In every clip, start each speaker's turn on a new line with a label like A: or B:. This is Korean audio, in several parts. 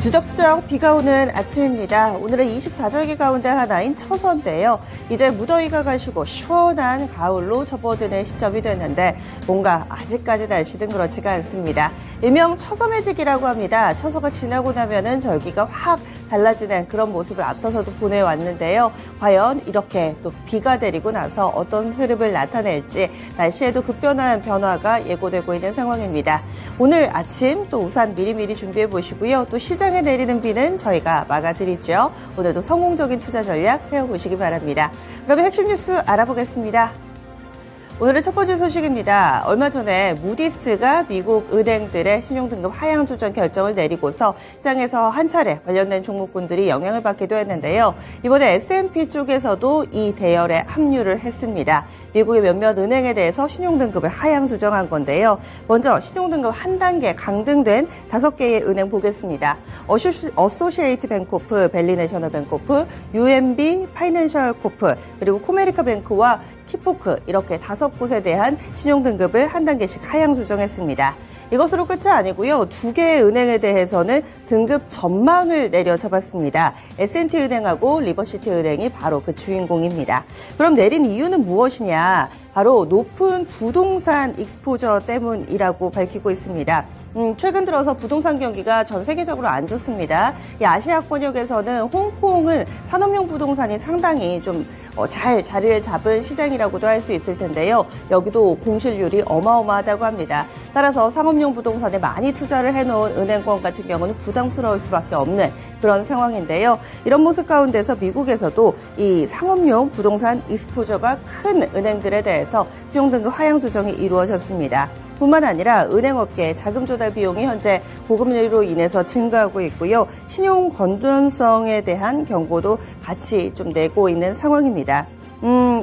A: 주적주적 비가 오는 아침입니다. 오늘은 24절기 가운데 하나인 처서인데요. 이제 무더위가 가시고 시원한 가을로 접어드는 시점이 됐는데 뭔가 아직까지 날씨는 그렇지가 않습니다. 일명 처서매직이라고 합니다. 처서가 지나고 나면은 절기가 확 달라지는 그런 모습을 앞서서도 보내왔는데요. 과연 이렇게 또 비가 내리고 나서 어떤 흐름을 나타낼지 날씨에도 급변한 변화가 예고되고 있는 상황입니다. 오늘 아침 또 우산 미리미리 준비해 보시고요. 또 시장에 내리는 비는 저희가 막아드리죠. 오늘도 성공적인 투자 전략 세워보시기 바랍니다. 그러면 핵심 뉴스 알아보겠습니다. 오늘의 첫 번째 소식입니다. 얼마 전에 무디스가 미국 은행들의 신용등급 하향 조정 결정을 내리고서 시장에서 한 차례 관련된 종목군들이 영향을 받기도 했는데요. 이번에 S&P 쪽에서도 이 대열에 합류를 했습니다. 미국의 몇몇 은행에 대해서 신용등급을 하향 조정한 건데요. 먼저 신용등급 한 단계 강등된 5개의 은행 보겠습니다. 어소시에이트 뱅코프, 벨리내셔널 뱅코프, UMB 파이낸셜 코프, 그리고 코메리카 뱅크와 키포크 이렇게 5곳에 대한 신용등급을 한 단계씩 하향 조정했습니다. 이것으로 끝이 아니고요. 2개의 은행에 대해서는 등급 전망을 내려잡았습니다. S&T 은행하고 리버시티 은행이 바로 그 주인공입니다. 그럼 내린 이유는 무엇이냐? 바로 높은 부동산 익스포저 때문이라고 밝히고 있습니다. 최근 들어서 부동산 경기가 전 세계적으로 안 좋습니다. 이 아시아권역에서는 홍콩은 산업용 부동산이 상당히 좀 잘 자리를 잡은 시장이라고도 할 수 있을 텐데요. 여기도 공실률이 어마어마하다고 합니다. 따라서 상업용 부동산에 많이 투자를 해놓은 은행권 같은 경우는 부담스러울 수밖에 없는 그런 상황인데요. 이런 모습 가운데서 미국에서도 이 상업용 부동산 익스포저가 큰 은행들에 대해서 신용등급 하향 조정이 이루어졌습니다. 뿐만 아니라 은행업계의 자금 조달 비용이 현재 고금리로 인해서 증가하고 있고요. 신용 건전성에 대한 경고도 같이 좀 내고 있는 상황입니다.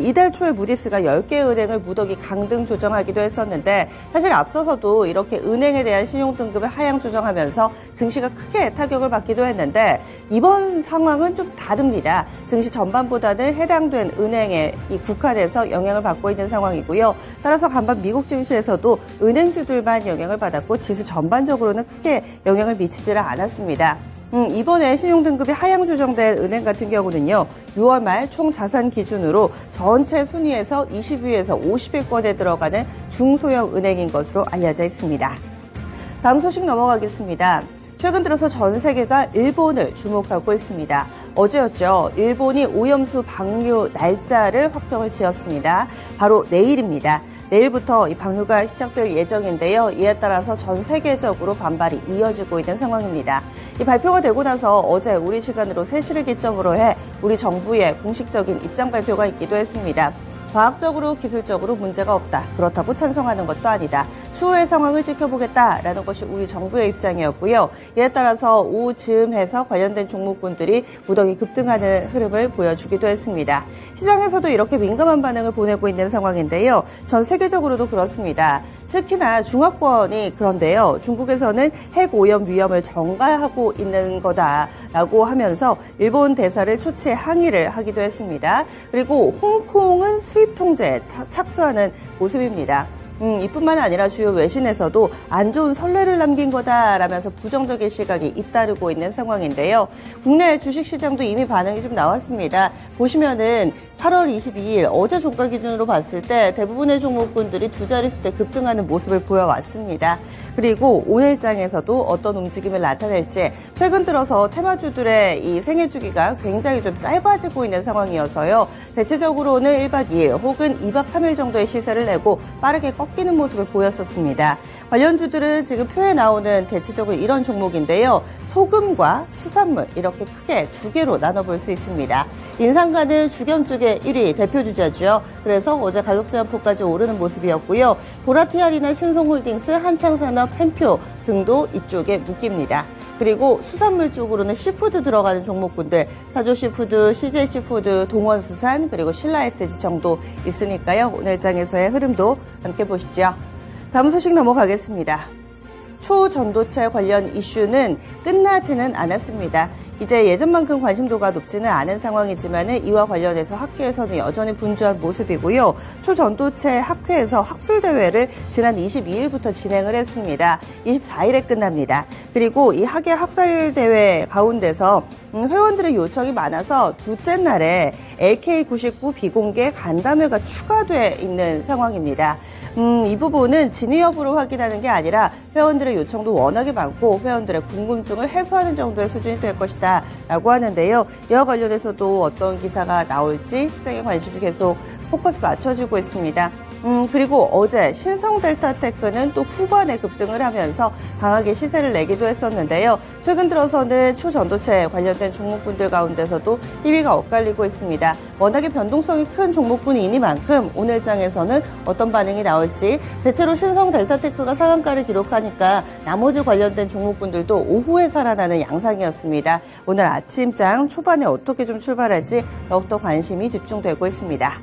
A: 이달 초에 무디스가 10개 은행을 무더기 강등 조정하기도 했었는데 사실 앞서서도 이렇게 은행에 대한 신용등급을 하향 조정하면서 증시가 크게 타격을 받기도 했는데 이번 상황은 좀 다릅니다. 증시 전반보다는 해당된 은행에 국한해서 영향을 받고 있는 상황이고요. 따라서 간밤 미국 증시에서도 은행주들만 영향을 받았고 지수 전반적으로는 크게 영향을 미치지를 않았습니다. 이번에 신용등급이 하향 조정된 은행 같은 경우는요. 6월 말 총 자산 기준으로 전체 순위에서 20위에서 50위권에 들어가는 중소형 은행인 것으로 알려져 있습니다. 다음 소식 넘어가겠습니다. 최근 들어서 전 세계가 일본을 주목하고 있습니다. 어제였죠. 일본이 오염수 방류 날짜를 확정을 지었습니다. 바로 내일입니다. 내일부터 이 방류가 시작될 예정인데요. 이에 따라서 전 세계적으로 반발이 이어지고 있는 상황입니다. 이 발표가 되고 나서 어제 우리 시간으로 3시를 기점으로 해 우리 정부의 공식적인 입장 발표가 있기도 했습니다. 과학적으로 기술적으로 문제가 없다. 그렇다고 찬성하는 것도 아니다. 추후의 상황을 지켜보겠다라는 것이 우리 정부의 입장이었고요. 이에 따라서 오후 즈음해서 관련된 종목군들이 무더기 급등하는 흐름을 보여주기도 했습니다. 시장에서도 이렇게 민감한 반응을 보내고 있는 상황인데요. 전 세계적으로도 그렇습니다. 특히나 중화권이 그런데요. 중국에서는 핵 오염 위험을 전가하고 있는 거다라고 하면서 일본 대사를 초치해 항의를 하기도 했습니다. 그리고 홍콩은 수입 통제에 착수하는 모습입니다. 이뿐만 아니라 주요 외신에서도 안 좋은 선례를 남긴 거다라면서 부정적인 시각이 잇따르고 있는 상황인데요. 국내 주식시장도 이미 반응이 좀 나왔습니다. 보시면은 8월 22일 어제 종가 기준으로 봤을 때 대부분의 종목군들이 두 자릿수대 급등하는 모습을 보여왔습니다. 그리고 오늘장에서도 어떤 움직임을 나타낼지 최근 들어서 테마주들의 이 생애 주기가 굉장히 좀 짧아지고 있는 상황이어서요. 대체적으로는 1박 2일 혹은 2박 3일 정도의 시세를 내고 빠르게 꺾이는 모습을 보였었습니다. 관련주들은 지금 표에 나오는 대체적으로 이런 종목인데요. 소금과 수산물 이렇게 크게 두 개로 나눠볼 수 있습니다. 인상가는 주겸 쪽의 1위 대표주자죠. 그래서 어제 가격 제한폭까지 오르는 모습이었고요. 보라티알이나 신송홀딩스, 한창산업, 템표 등도 이쪽에 묶입니다. 그리고 수산물 쪽으로는 시푸드 들어가는 종목군들, 사조시푸드, CJ시푸드, 동원수산, 그리고 신라SG 정도 있으니까요. 오늘 장에서의 흐름도 함께 보시죠. 다음 소식 넘어가겠습니다. 초전도체 관련 이슈는 끝나지는 않았습니다. 이제 예전만큼 관심도가 높지는 않은 상황이지만 이와 관련해서 학계에서는 여전히 분주한 모습이고요. 초전도체 학회에서 학술대회를 지난 22일부터 진행을 했습니다. 24일에 끝납니다. 그리고 이 학예 학술대회 가운데서 회원들의 요청이 많아서 둘째 날에 LK99 비공개 간담회가 추가돼 있는 상황입니다. 이 부분은 진위 여부를 확인하는 게 아니라 회원들의 요청도 워낙에 많고 회원들의 궁금증을 해소하는 정도의 수준이 될 것이다 라고 하는데요. 이와 관련해서도 어떤 기사가 나올지 시장의 관심이 계속 포커스 맞춰지고 있습니다. 그리고 어제 신성델타테크는 또 후반에 급등을 하면서 강하게 시세를 내기도 했었는데요. 최근 들어서는 초전도체 관련된 종목군들 가운데서도 1위가 엇갈리고 있습니다. 워낙에 변동성이 큰 종목군이니만큼 오늘 장에서는 어떤 반응이 나올지, 대체로 신성델타테크가 상한가를 기록하니까 나머지 관련된 종목군들도 오후에 살아나는 양상이었습니다. 오늘 아침장 초반에 어떻게 좀 출발할지 더욱더 관심이 집중되고 있습니다.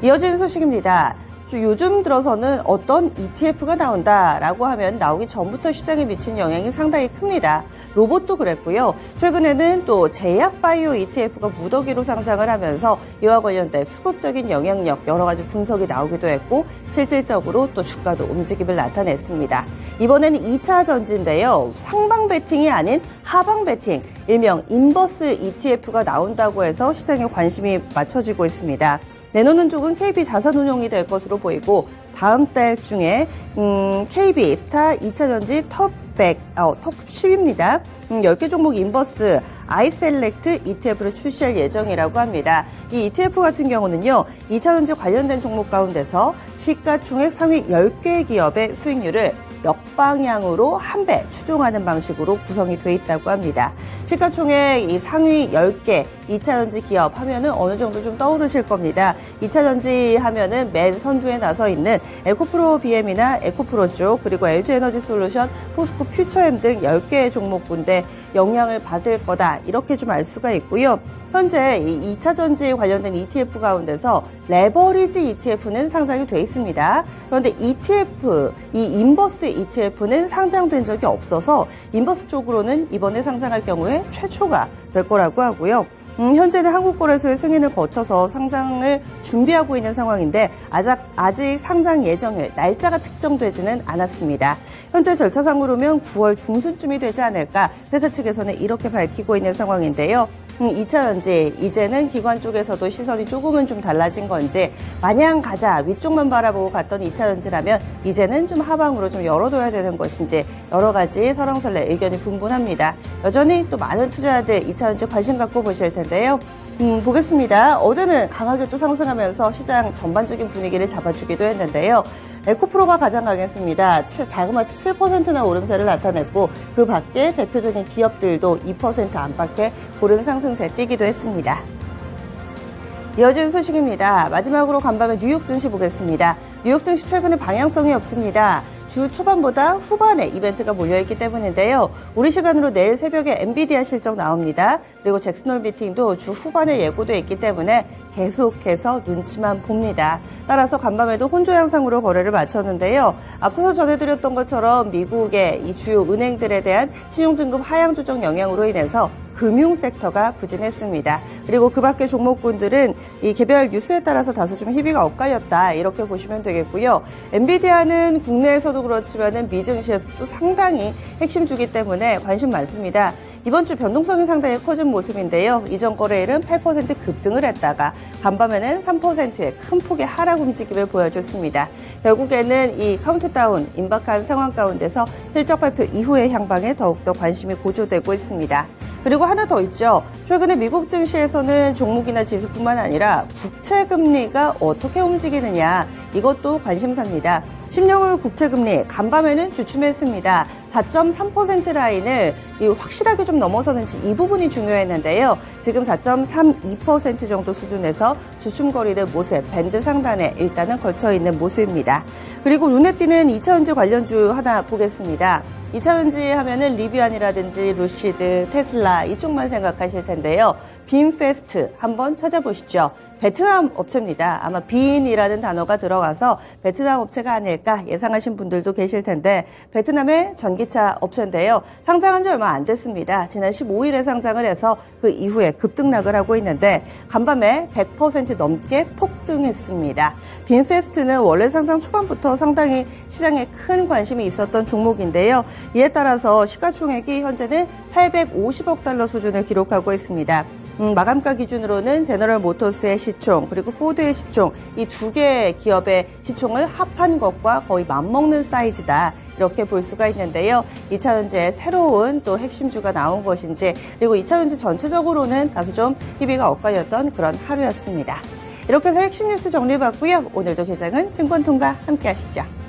A: 이어지는 소식입니다. 요즘 들어서는 어떤 ETF가 나온다라고 하면 나오기 전부터 시장에 미친 영향이 상당히 큽니다. 로봇도 그랬고요. 최근에는 또 제약바이오 ETF가 무더기로 상장을 하면서 이와 관련된 수급적인 영향력 여러 가지 분석이 나오기도 했고 실질적으로 또 주가도 움직임을 나타냈습니다. 이번에는 2차 전지인데요. 상방 베팅이 아닌 하방 베팅, 일명 인버스 ETF가 나온다고 해서 시장에 관심이 맞춰지고 있습니다. 내놓는 쪽은 KB 자산운용이 될 것으로 보이고 다음 달 중에 KB 스타 2차전지 톱 10입니다. 10개 종목 인버스 아이셀렉트 ETF를 출시할 예정이라고 합니다. 이 ETF 같은 경우는요. 2차전지 관련된 종목 가운데서 시가총액 상위 10개 기업의 수익률을 역방향으로 한 배 추종하는 방식으로 구성이 돼 있다고 합니다. 시가총액 이 상위 10개 2차전지 기업 하면은 어느 정도 좀 떠오르실 겁니다. 2차전지 하면은 맨 선두에 나서 있는 에코프로 BM이나 에코프로 쪽, 그리고 LG에너지솔루션, 포스코 퓨처엠 등 10개의 종목군데 영향을 받을 거다, 이렇게 좀 알 수가 있고요. 현재 이 2차전지 관련된 ETF 가운데서 레버리지 ETF는 상장이 돼 있습니다. 그런데 ETF, 이 인버스 ETF는 상장된 적이 없어서 인버스 쪽으로는 이번에 상장할 경우에 최초가 될 거라고 하고요. 현재는 한국거래소의 승인을 거쳐서 상장을 준비하고 있는 상황인데 아직 상장 예정일 날짜가 특정되지는 않았습니다. 현재 절차상으로면 9월 중순쯤이 되지 않을까 회사 측에서는 이렇게 밝히고 있는 상황인데요. 2차전지, 이제는 기관 쪽에서도 시선이 조금은 좀 달라진 건지 마냥 가자 위쪽만 바라보고 갔던 2차전지라면 이제는 좀 하방으로 좀 열어둬야 되는 것인지 여러 가지 설왕설래 의견이 분분합니다. 여전히 또 많은 투자자들 2차전지 관심 갖고 보실 텐데요. 보겠습니다. 어제는 강하게 또 상승하면서 시장 전반적인 분위기를 잡아주기도 했는데요. 에코프로가 가장 강했습니다. 자그마치 7%나 오름세를 나타냈고 그 밖에 대표적인 기업들도 2% 안팎의 고른 상승세 띄기도 했습니다. 이어지는 소식입니다. 마지막으로 간밤에 뉴욕 증시 보겠습니다. 뉴욕 증시 최근에 방향성이 없습니다. 주 초반보다 후반에 이벤트가 몰려있기 때문인데요. 우리 시간으로 내일 새벽에 엔비디아 실적 나옵니다. 그리고 잭슨홀 미팅도 주 후반에 예고돼 있기 때문에 계속해서 눈치만 봅니다. 따라서 간밤에도 혼조 양상으로 거래를 마쳤는데요. 앞서서 전해드렸던 것처럼 미국의 이 주요 은행들에 대한 신용등급 하향 조정 영향으로 인해서 금융 섹터가 부진했습니다. 그리고 그 밖의 종목군들은 이 개별 뉴스에 따라서 다소 좀 희비가 엇갈렸다, 이렇게 보시면 되겠고요. 엔비디아는 국내에서도 그렇지만은 미증시에서도 상당히 핵심주기 때문에 관심 많습니다. 이번 주 변동성이 상당히 커진 모습인데요. 이전 거래일은 8% 급등을 했다가 간밤에는 3%의 큰 폭의 하락 움직임을 보여줬습니다. 결국에는 이 카운트다운, 임박한 상황 가운데서 실적 발표 이후의 향방에 더욱더 관심이 고조되고 있습니다. 그리고 하나 더 있죠. 최근에 미국 증시에서는 종목이나 지수뿐만 아니라 국채금리가 어떻게 움직이느냐, 이것도 관심사입니다. 10년물 국채금리 간밤에는 주춤했습니다. 4.3% 라인을 확실하게 좀 넘어서는지 이 부분이 중요했는데요. 지금 4.32% 정도 수준에서 주춤거리는 모습, 밴드 상단에 일단은 걸쳐있는 모습입니다. 그리고 눈에 띄는 2차전지 관련주 하나 보겠습니다. 2차전지 하면은 리비안이라든지 루시드, 테슬라 이쪽만 생각하실 텐데요. 빔페스트 한번 찾아보시죠. 베트남 업체입니다. 아마 빈이라는 단어가 들어가서 베트남 업체가 아닐까 예상하신 분들도 계실 텐데 베트남의 전기차 업체인데요. 상장한 지 얼마 안 됐습니다. 지난 15일에 상장을 해서 그 이후에 급등락을 하고 있는데 간밤에 100% 넘게 폭등했습니다. 빈페스트는 원래 상장 초반부터 상당히 시장에 큰 관심이 있었던 종목인데요. 이에 따라서 시가총액이 현재는 850억 달러 수준을 기록하고 있습니다. 마감가 기준으로는 제너럴 모터스의 시총 그리고 포드의 시총 이 두 개의 기업의 시총을 합한 것과 거의 맞먹는 사이즈다 이렇게 볼 수가 있는데요. 2차전지의 새로운 또 핵심주가 나온 것인지 그리고 2차전지 전체적으로는 다소 좀 희비가 엇갈렸던 그런 하루였습니다. 이렇게 해서 핵심 뉴스 정리해봤고요. 오늘도 개장은 증권통과 함께 하시죠.